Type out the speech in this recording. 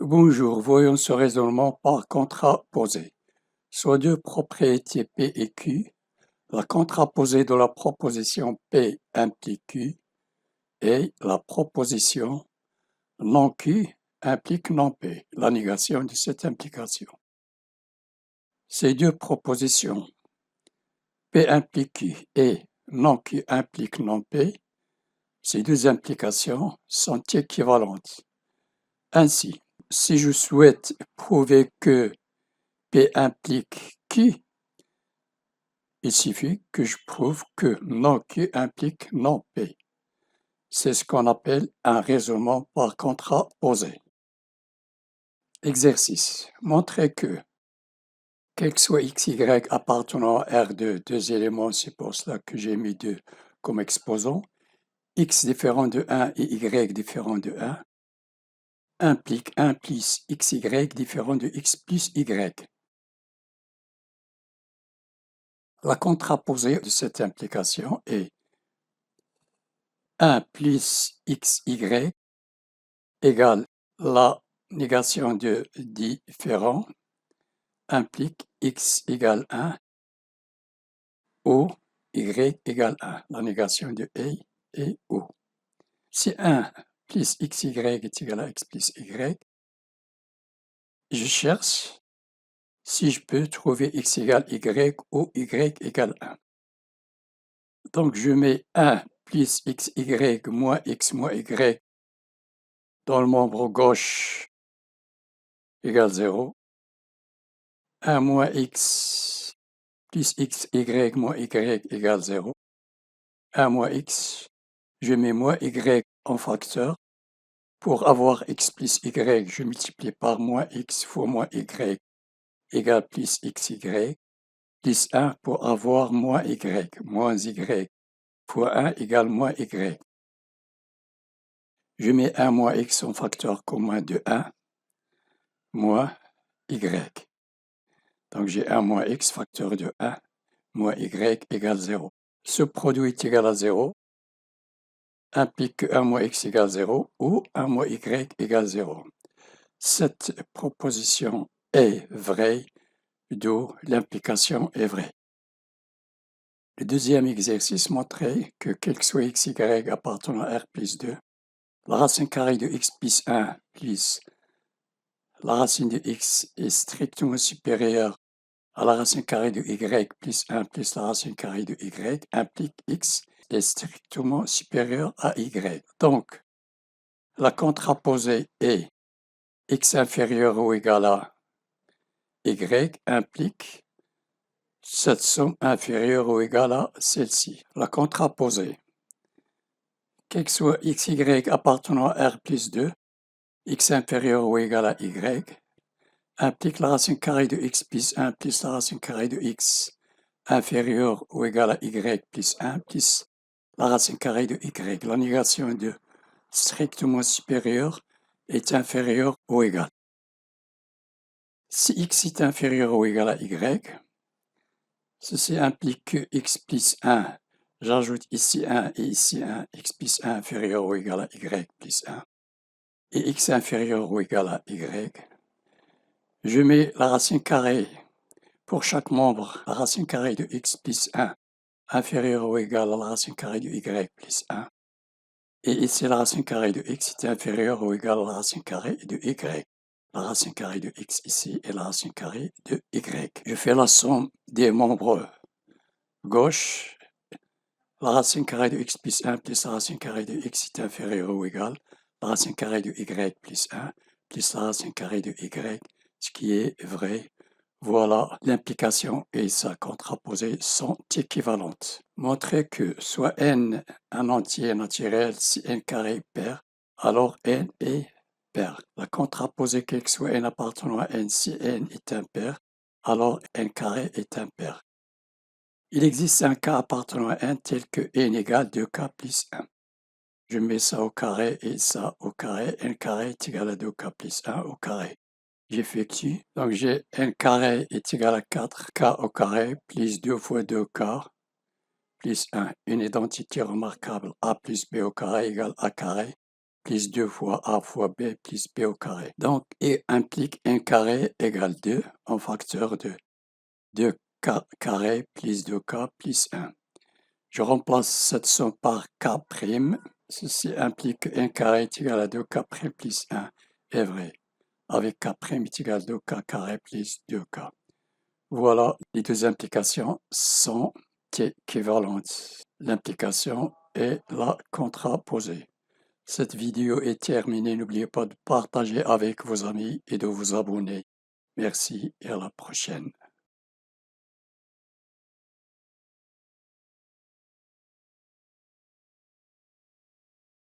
Bonjour, voyons ce raisonnement par contraposé. Soit deux propriétés P et Q, la contraposée de la proposition P implique Q et la proposition non Q implique non P, la négation de cette implication. Ces deux propositions P implique Q et non Q implique non P, ces deux implications sont équivalentes. Ainsi, si je souhaite prouver que P implique Q, il suffit que je prouve que non Q implique non P. C'est ce qu'on appelle un raisonnement par contraposé. Exercice. Montrez que, quel que soit x, y appartenant à R de deux éléments, c'est pour cela que j'ai mis 2 comme exposant, x différent de 1 et y différent de 1, implique 1 plus xy différent de x plus y. La contraposée de cette implication est 1 plus xy égale la négation de différent implique x égale 1 ou y égale 1, la négation de et ou. Si 1 plus xy est égal à x plus y, je cherche si je peux trouver x égale y ou y égale 1. Donc je mets 1 plus xy moins x moins y dans le membre gauche égale 0. 1 moins x plus xy moins y égale 0. 1 moins x, je mets moins y en facteur. Pour avoir x plus y, je multiplie par moins x fois moins y égale plus xy, plus 1 pour avoir moins y. Moins y fois 1 égale moins y. Je mets 1 moins x en facteur commun de 1, moins y. Donc j'ai 1 moins x facteur de 1, moins y égale 0. Ce produit est égal à 0, implique que 1 moins x égale 0 ou 1 moins y égale 0. Cette proposition est vraie, d'où l'implication est vraie. Le deuxième exercice montrait que quel que soit x, y appartenant à R plus 2, la racine carrée de x plus 1 plus la racine de x est strictement supérieure à la racine carrée de y plus 1 plus la racine carrée de y implique x est strictement supérieur à y. Donc, la contraposée est x inférieur ou égal à y implique cette somme inférieure ou égale à celle-ci. La contraposée, quel que soit x, y appartenant à R plus 2, x inférieur ou égal à y, implique la racine carrée de x plus 1 plus la racine carrée de x inférieur ou égal à y plus 1 plus la racine carrée de y. La négation de strictement supérieur est inférieure ou égale. Si x est inférieur ou égal à y, ceci implique que x plus 1, j'ajoute ici 1 et ici 1, x plus 1 inférieur ou égal à y plus 1, et x inférieur ou égal à y. Je mets la racine carrée pour chaque membre, la racine carrée de x plus 1 inférieur ou égal à la racine carrée de y plus 1. Et ici, la racine carrée de x est inférieure ou égale à la racine carrée de y. La racine carrée de x ici est la racine carrée de y. Je fais la somme des membres gauche. La racine carrée de x plus 1 plus la racine carrée de x est inférieure ou égale à la racine carrée de y plus 1 plus la racine carrée de y, ce qui est vrai. Voilà, l'implication et sa contraposée sont équivalentes. Montrez que soit n un entier naturel si n carré est pair, alors n est pair. La contraposée quel que soit n appartenant à n si n est impair, alors n carré est impair. Il existe un cas appartenant à n tel que n égale 2k plus 1. Je mets ça au carré et ça au carré. N carré est égal à 2k plus 1 au carré. J'effectue, donc j'ai n carré est égal à 4k au carré plus 2 fois 2k plus 1. Une identité remarquable a plus b au carré égale a carré. plus 2 fois A fois B plus B au carré. Donc, et implique 1 carré égale 2 en facteur de 2K carré plus 2K plus 1. Je remplace cette somme par K'. Ceci implique que 1 carré est égal à 2K' plus 1 est vrai, avec K' est égal à 2K carré plus 2K. Voilà, les deux implications sont équivalentes. L'implication et la contraposée. Cette vidéo est terminée. N'oubliez pas de partager avec vos amis et de vous abonner. Merci et à la prochaine.